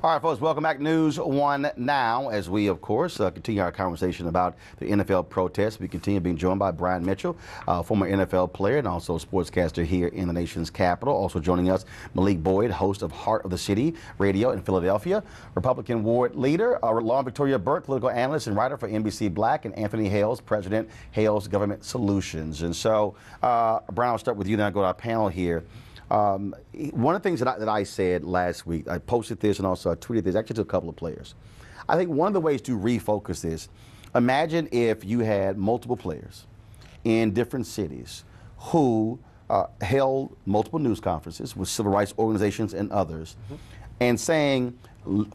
All right, folks, welcome back to NewsOne Now as we, of course, continue our conversation about the NFL protests. We continue being joined by Brian Mitchell, former NFL player and also sportscaster here in the nation's capital. Also joining us, Malik Boyd, host of Heart of the City Radio in Philadelphia, Republican ward leader, Law and Victoria Burke, political analyst and writer for NBC Black, and Anthony Hales, President, Hales Government Solutions. And so, Brian, I'll start with you, then I'll go to our panel here. One of the things that I said last week, I posted this and also I tweeted this, actually to a couple of players. I think one of the ways to refocus this, imagine if you had multiple players in different cities who held multiple news conferences with civil rights organizations and others, and saying,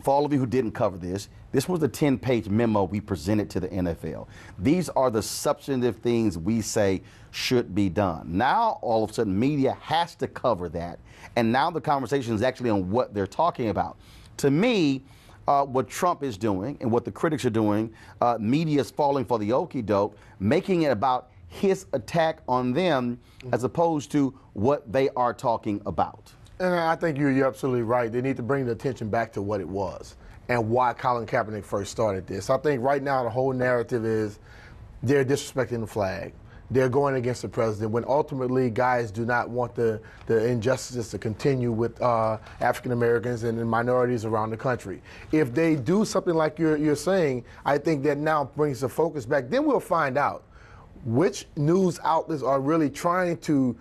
for all of you who didn't cover this, this was the 10-page memo we presented to the NFL. These are the substantive things we say should be done. Now, all of a sudden, media has to cover that, and now the conversation is actually on what they're talking about. To me, what Trump is doing and what the critics are doing, media is falling for the okie-doke, making it about his attack on them as opposed to what they are talking about. And I think you're absolutely right. They need to bring the attention back to what it was and why Colin Kaepernick first started this. I think right now the whole narrative is they're disrespecting the flag. They're going against the president when ultimately guys do not want the injustices to continue with African Americans and minorities around the country. If they do something like you're saying, I think that now brings the focus back. Then we'll find out which news outlets are really trying to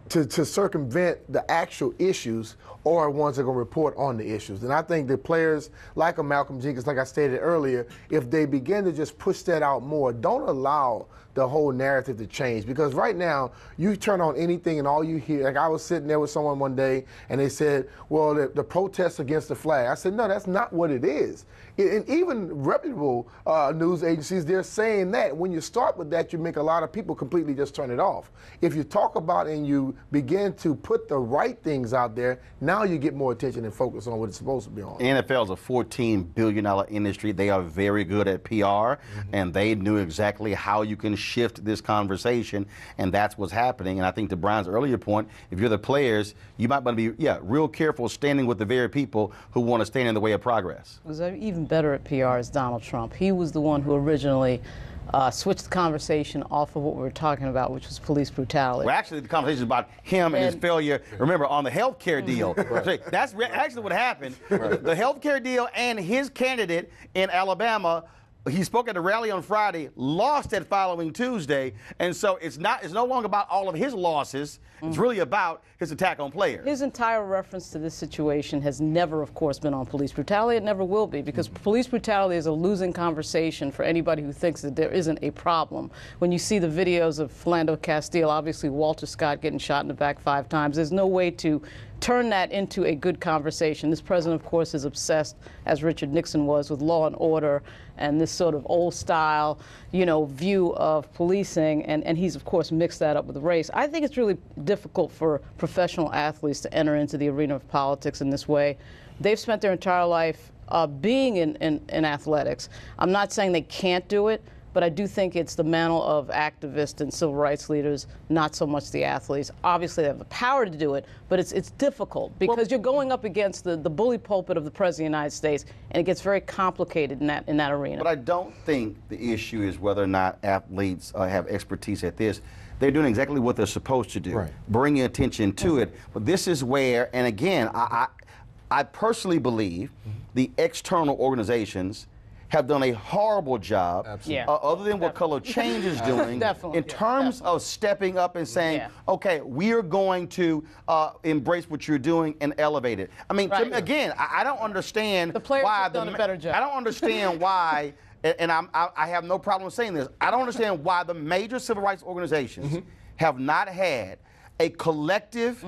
circumvent the actual issues or ones that are going to report on the issues. And I think the players like a Malcolm Jenkins, like I stated earlier, if they begin to just push that out more, don't allow the whole narrative to change. Because right now, you turn on anything and all you hear, like I was sitting there with someone one day and they said, well, the protests against the flag. I said, no, that's not what it is. And even reputable news agencies, they're saying that. When you start with that, you make a lot of people completely just turn it off. If you talk about and you begin to put the right things out there, now you get more attention and focus on what it's supposed to be on. NFL is a $14 billion industry. They are very good at PR, and they knew exactly how you can shift this conversation, and that's what's happening. And I think to Brian's earlier point, if you're the players, you might want to be, real careful standing with the very people who want to stand in the way of progress. Was even better at PR is Donald Trump. He was the one who originally switched the conversation off of what we were talking about, which was police brutality. Well, actually, the conversation is about him and his failure, remember, on the health care deal. Right. That's actually what happened. Right. The health care deal and his candidate in Alabama, he spoke at a rally on Friday, lost that following Tuesday, and so it's no longer about all of his losses. It's really about his attack on players. His entire reference to this situation has never, of course, been on police brutality. It never will be, because police brutality is a losing conversation for anybody who thinks that there isn't a problem. When you see the videos of Philando Castile, obviously Walter Scott getting shot in the back 5 times, there's no way to turn that into a good conversation. This president, of course, is obsessed, as Richard Nixon was, with law and order and this sort of old style, view of policing, and he's, of course, mixed that up with race. I think it's really difficult for professional athletes to enter into the arena of politics in this way. They've spent their entire life being in athletics. I'm not saying they can't do it, but I do think it's the mantle of activists and civil rights leaders, not so much the athletes. Obviously, they have the power to do it, but it's difficult because you're going up against the bully pulpit of the President of the United States, and it gets very complicated in that arena. But I don't think the issue is whether or not athletes have expertise at this. They're doing exactly what they're supposed to do, bringing attention to it. But this is where, and again, I personally believe the external organizations have done a horrible job, other than what Color Change is doing, in terms of stepping up and saying, okay, we're going to embrace what you're doing and elevate it. I mean, again, I don't understand why done a better job. I don't understand why, and I have no problem saying this, I don't understand why the major civil rights organizations have not had a collective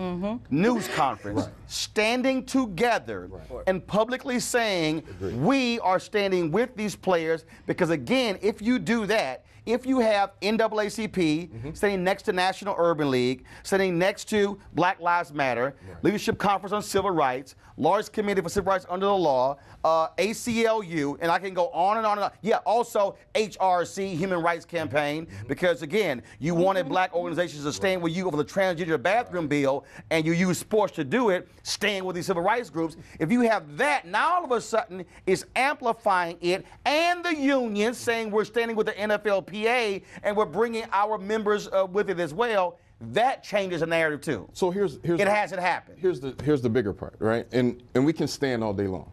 news conference standing together and publicly saying we are standing with these players, because again, if you do that, if you have NAACP sitting next to National Urban League, sitting next to Black Lives Matter, Leadership Conference on Civil Rights, Large Committee for Civil Rights under the Law, ACLU, and I can go on and on and on. Yeah, also HRC, Human Rights Campaign, because again, you wanted black organizations to stand with you over the transgender bathroom bill, and you use sports to do it, stand with these civil rights groups. If you have that, now all of a sudden it's amplifying it, and the union saying we're standing with the NFLPA and we're bringing our members with it as well. That changes the narrative too. So here's it hasn't happened. Here's the bigger part, right? And we can stand all day long.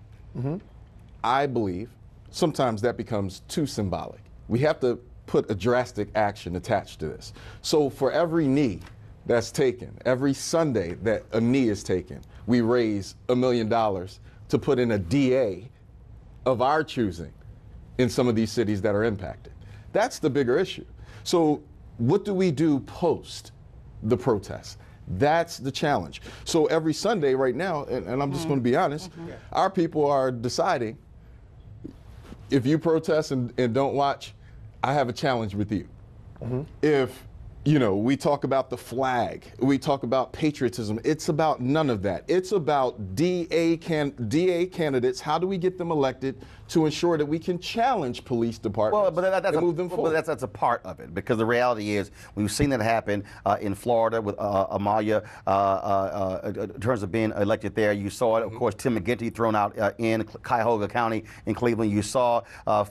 I believe sometimes that becomes too symbolic. We have to put a drastic action attached to this. So for every knee that's taken, every Sunday that a knee is taken, we raise $1 million to put in a DA of our choosing in some of these cities that are impacted. That's the bigger issue. So what do we do post the protests? That's the challenge. So every Sunday right now, and I'm just going to be honest, our people are deciding, if you protest and don't watch, I have a challenge with you. If, you know, we talk about the flag, we talk about patriotism, it's about none of that. It's about DA candidates. How do we get them elected to ensure that we can challenge police departments and move them forward? But that's a part of it, because the reality is we've seen that happen in Florida with Amalia in terms of being elected there. You saw it, of course, Tim McGinty thrown out in Cuyahoga County in Cleveland. You saw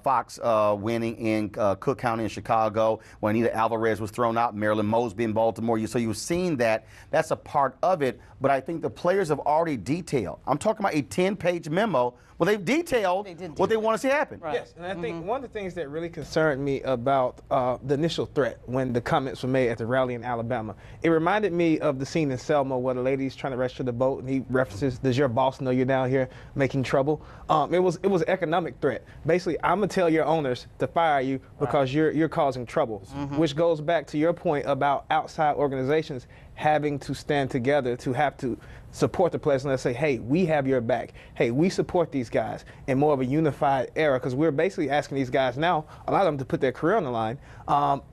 Fox winning in Cook County in Chicago when Anita Alvarez was thrown out. Marilyn Mosby in Baltimore. So you've seen that. That's a part of it. But I think the players have already detailed. I'm talking about a 10-page memo where they've detailed what they want to see happen. Right. Yes, and I think one of the things that really concerned me about the initial threat when the comments were made at the rally in Alabama, it reminded me of the scene in Selma where the lady's trying to rescue the boat, and he references, does your boss know you're down here making trouble? It was an economic threat. Basically, I'm going to tell your owners to fire you because you're causing trouble, which goes back to your point about outside organizations having to stand together to have to support the players and let's say, hey, we have your back. Hey, we support these guys in more of a unified era, because we're basically asking these guys now, a lot of them, to put their career on the line,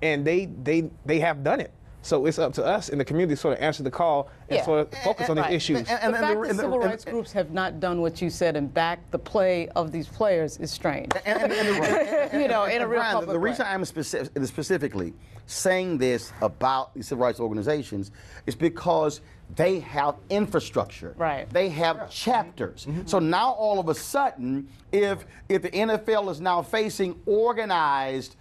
and they have done it. So it's up to us in the community to sort of answer the call and sort of focus on these issues. And the fact that civil rights groups have not done what you said and backed the play of these players is strange. You know, in a real public way. The reason I'm specifically saying this about these civil rights organizations is because they have infrastructure. Right. They have chapters. So now all of a sudden, if the NFL is now facing organized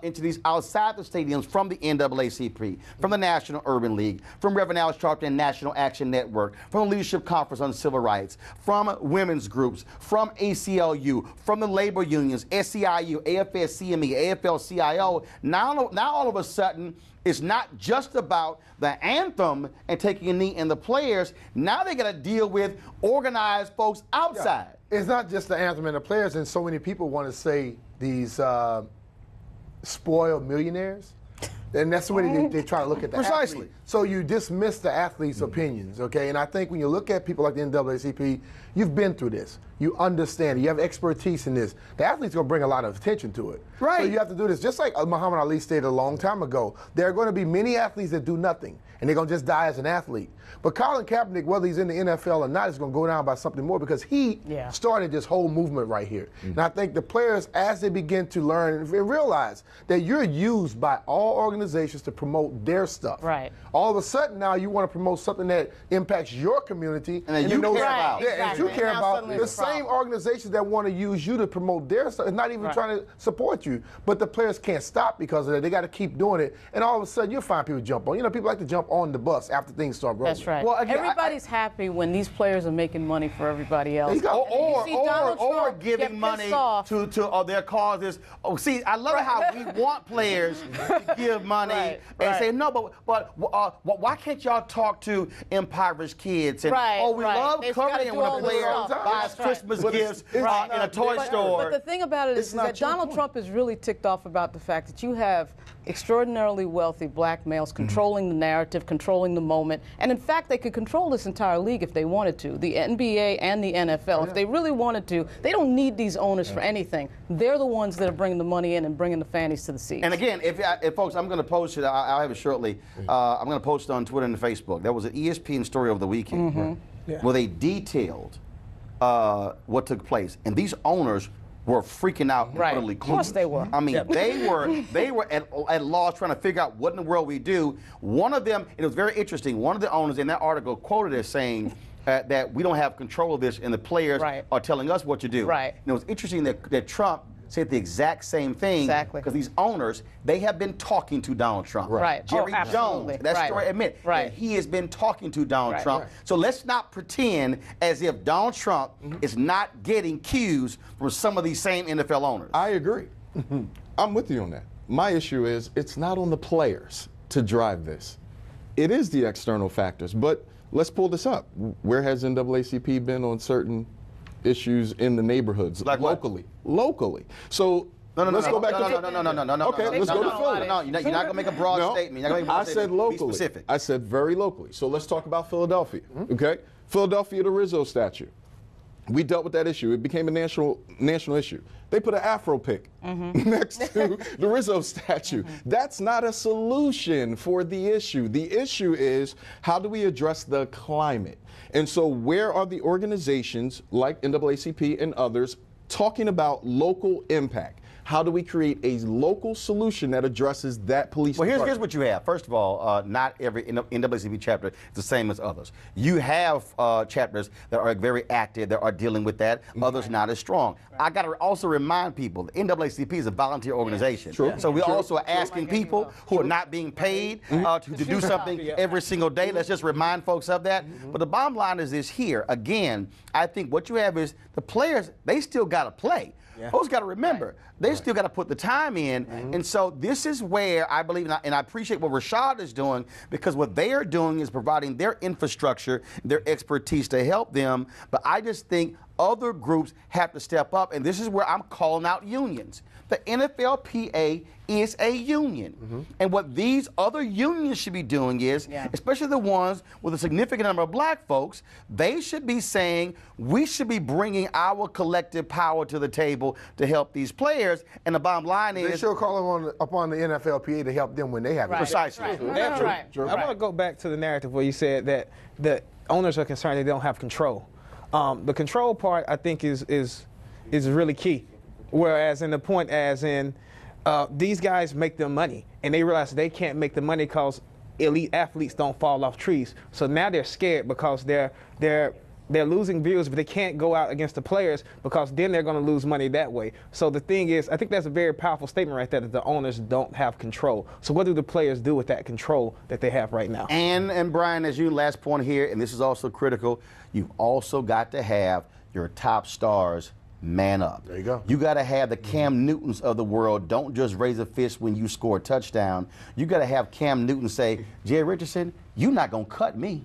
into these outside the stadiums from the NAACP, from the National Urban League, from Reverend Al Sharpton and National Action Network, from the Leadership Conference on Civil Rights, from women's groups, from ACLU, from the labor unions, SEIU, AFS-CME, AFL-CIO, now all of a sudden, it's not just about the anthem and taking a knee in the players. Now they got to deal with organized folks outside. Yeah. It's not just the anthem and the players, and so many people want to say these spoiled millionaires. And that's the way they try to look at the athlete. So you dismiss the athlete's opinions, okay? And I think when you look at people like the NAACP, you've been through this. You understand it. You have expertise in this. The athlete's going to bring a lot of attention to it. Right. So you have to do this. Just like Muhammad Ali stated a long time ago, there are going to be many athletes that do nothing, and they're going to just die as an athlete. But Colin Kaepernick, whether he's in the NFL or not, is going to go down by something more because he started this whole movement right here. And I think the players, as they begin to learn and realize that you're used by all organizations to promote their stuff. Right. All of a sudden now you want to promote something that impacts your community. And that you care about. Yeah, and you care about. The same organizations that want to use you to promote their stuff is not even trying to support you. But the players can't stop because of that. They got to keep doing it. And all of a sudden you'll find people jump on. You know, people like to jump on the bus after things start rolling. That's right. Well, again, everybody's happy when these players are making money for everybody else. Or giving money to their causes. Oh, see, I love how we want players to give money. money and say, no, but why can't y'all talk to impoverished kids? And, we love covering it when a player buys Christmas gifts in a toy store. But the thing about it is that Donald Trump is really ticked off about the fact that you have extraordinarily wealthy black males controlling the narrative, controlling the moment, and in fact they could control this entire league if they wanted to. The NBA and the NFL, if they really wanted to, they don't need these owners for anything. They're the ones that are bringing the money in and bringing the fannies to the seats. And again, if folks, I'm going to post it. I'll have it shortly. I'm going to post it on Twitter and Facebook. There was an ESPN story over the weekend where they detailed what took place, and these owners were freaking out, utterly clueless. Of course they were. I mean, they were at loss trying to figure out what in the world we do. One of them, it was very interesting. One of the owners in that article quoted as saying that we don't have control of this, and the players are telling us what to do. And it was interesting that Trump said the exact same thing. Exactly. Because these owners, they have been talking to Donald Trump. Jerry Jones, that story admit that he has been talking to Donald Trump. So let's not pretend as if Donald Trump is not getting cues from some of these same NFL owners. I agree. I'm with you on that. My issue is it's not on the players to drive this. It is the external factors. But let's pull this up. Where has NAACP been on certain issues in the neighborhoods, like locally? Locally. So let's go back to no. Okay, let's go to Philly. No, you're not going to make a broad statement. You're not gonna make a broad I said statement. locally. Be specific. I said very locally. So let's talk about Philadelphia. Okay, Philadelphia, the Rizzo statue. We dealt with that issue. It became a national issue. They put an Afro pick next to the Rizzo statue. That's not a solution for the issue. The issue is, how do we address the climate? And so where are the organizations like NAACP and others talking about local impact? How do we create a local solution that addresses that police department? Well, here's what you have. First of all, not every NAACP chapter is the same as others. You have chapters that are very active, that are dealing with that, others not as strong. I got to also remind people, the NAACP is a volunteer organization. So we also are asking people who are not being paid to do something every single day. Let's just remind folks of that. But the bottom line is this here. Again, I think what you have is the players, they still got to play. Folks got to remember, they still got to put the time in. And so this is where I believe, and I appreciate what Rashad is doing, because what they are doing is providing their infrastructure, their expertise to help them. But I just think other groups have to step up, and this is where I'm calling out unions. The NFLPA is a union. And what these other unions should be doing is, especially the ones with a significant number of black folks, they should be saying, we should be bringing our collective power to the table to help these players. And the bottom line is, they should call upon the NFLPA to help them when they have it. Precisely. I want to go back to the narrative where you said that the owners are concerned they don't have control. The control part, I think, is really key. Whereas in the point as in, these guys make their money, and they realize they can't make the money because elite athletes don't fall off trees. So now they're scared because they're losing viewers, but they can't go out against the players because then they're going to lose money that way. So the thing is, I think that's a very powerful statement right there, that the owners don't have control. So what do the players do with that control that they have right now? And Brian, as you last point here, and this is also critical, you've also got to have your top stars man up. There you go. You got to have the Cam Newtons of the world. Don't just raise a fist when you score a touchdown. You got to have Cam Newton say, Jay Richardson, you're not going to cut me.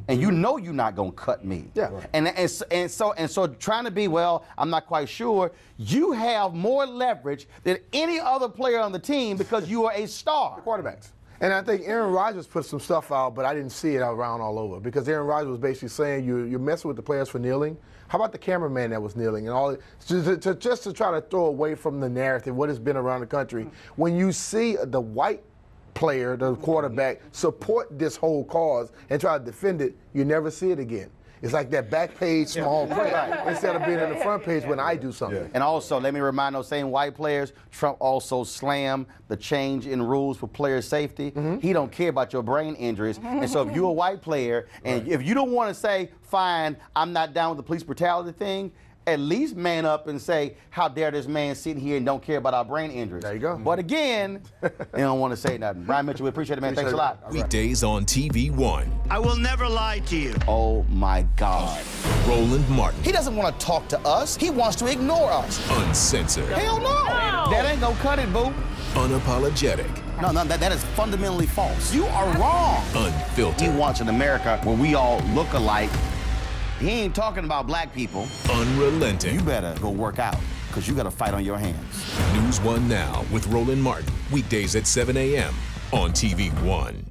And you know you're not going to cut me. And so trying to be, well, I'm not quite sure, you have more leverage than any other player on the team because you are a star. The quarterbacks. And I think Aaron Rodgers put some stuff out, but I didn't see it around all over, because Aaron Rodgers was basically saying you're messing with the players for kneeling. How about the cameraman that was kneeling and all? Just to try to throw away from the narrative what has been around the country. When you see the white player, the quarterback, support this whole cause and try to defend it, you never see it again. It's like that back page small print instead of being in the front page when I do something. And also, let me remind those same white players, Trump also slammed the change in rules for player safety. He don't care about your brain injuries. And so if you're a white player and if you don't want to say, fine, I'm not down with the police brutality thing, at least man up and say, how dare this man sit here and don't care about our brain injuries. There you go. But again, they don't want to say nothing. Brian Mitchell, we appreciate it, man. Thanks a lot. Weekdays on TV One. I will never lie to you. Oh, my God. Roland Martin. He doesn't want to talk to us. He wants to ignore us. Uncensored. Hell no. That ain't gonna cut it, boo. Unapologetic. No, that is fundamentally false. You are wrong. Unfiltered. He wants an America where we all look alike. He ain't talking about black people. Unrelenting. You better go work out, because you got a fight on your hands. NewsOne Now with Roland Martin. Weekdays at 7 a.m. on TV1.